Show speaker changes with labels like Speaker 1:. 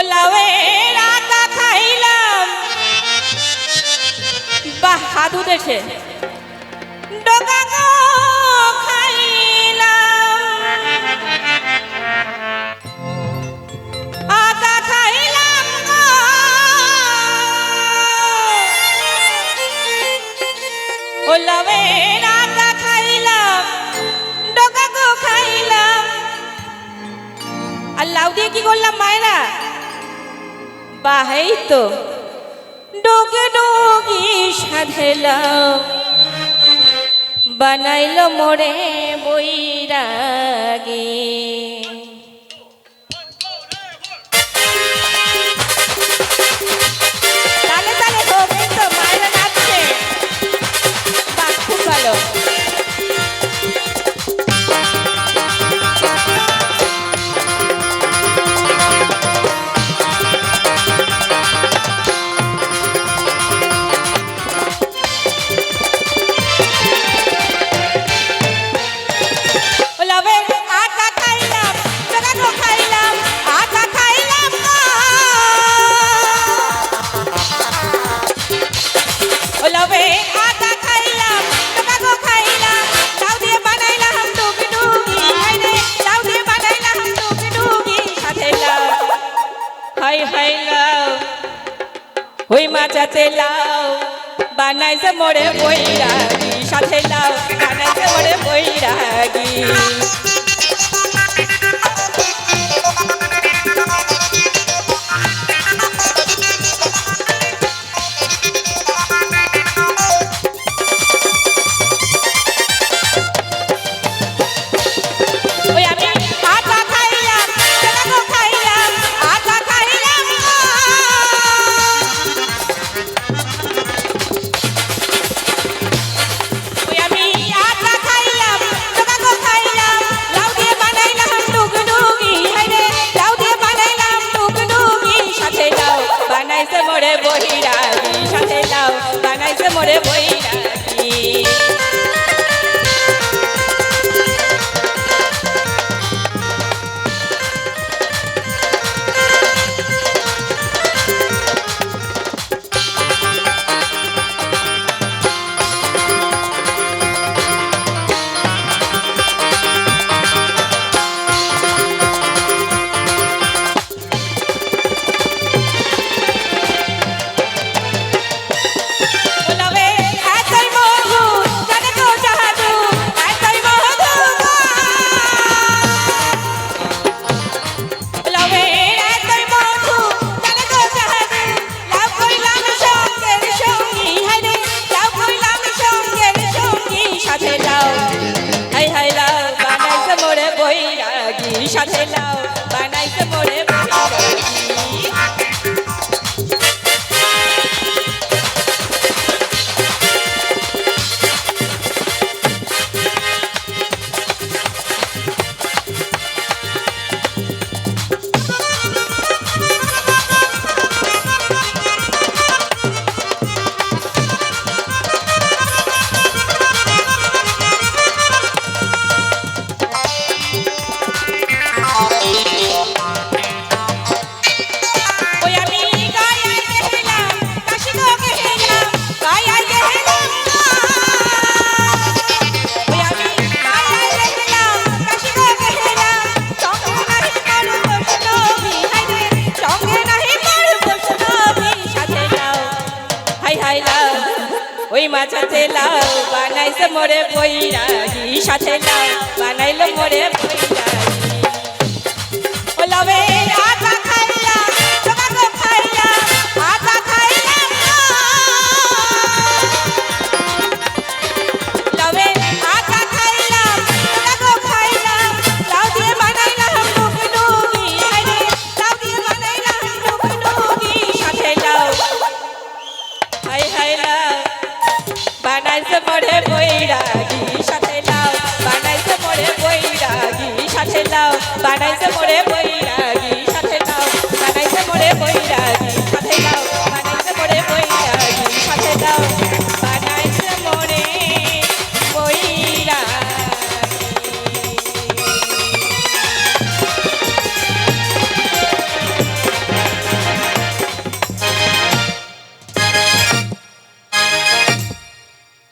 Speaker 1: লাউয়ের আটা খাইলাম বাহ হাদু দেশে ডগা গো খাইলাম আটা খাইলাম গো লাউয়ের আটা খাইলাম ডগা গো খাইলাম আর লাউ দিয়ে কি করলাম মায়েরা বাহেই তো ডোগে ডোগি সাধেলাম বানাইল মোরে বৈরাগী তালে তালে ঢোকে তো মায়েরা নাচছে বাহ খুব ভালো ওই মাচাতে লাউ বানাইছে মোরে বৈরাগী সাথে লাউ বানাইছে মোরে বৈরাগী মোরে বৈরাগী সাথে লাউ বানাইছে মোরে বৈরাগী সাথে লাউ বানাইছে মোরে ওই মাছাতে লাউ বানাইছে মোরে বৈরাগী সাথে লাউ বানাইলো মোরে বৈরাগী ও লাউয়ের আটা খাইলাম ডগা গো খাইলাম আটা খাইলাম লাউয়ের আটা খাইলাম ডগা গো খাইলাম লাউ দিয়ে বানাইলাম ডুগি ডুগি হায়রে লাউ দিয়ে বানাইলাম ডুগি ডুগি সাথে লাউ হাই হাই লাউ বানাইছে মোরে বৈরাগী সাথে লাউ বানাইছে মোরে বৈরাগী সাথে লাউ বানাইছে মোরে বৈরাগী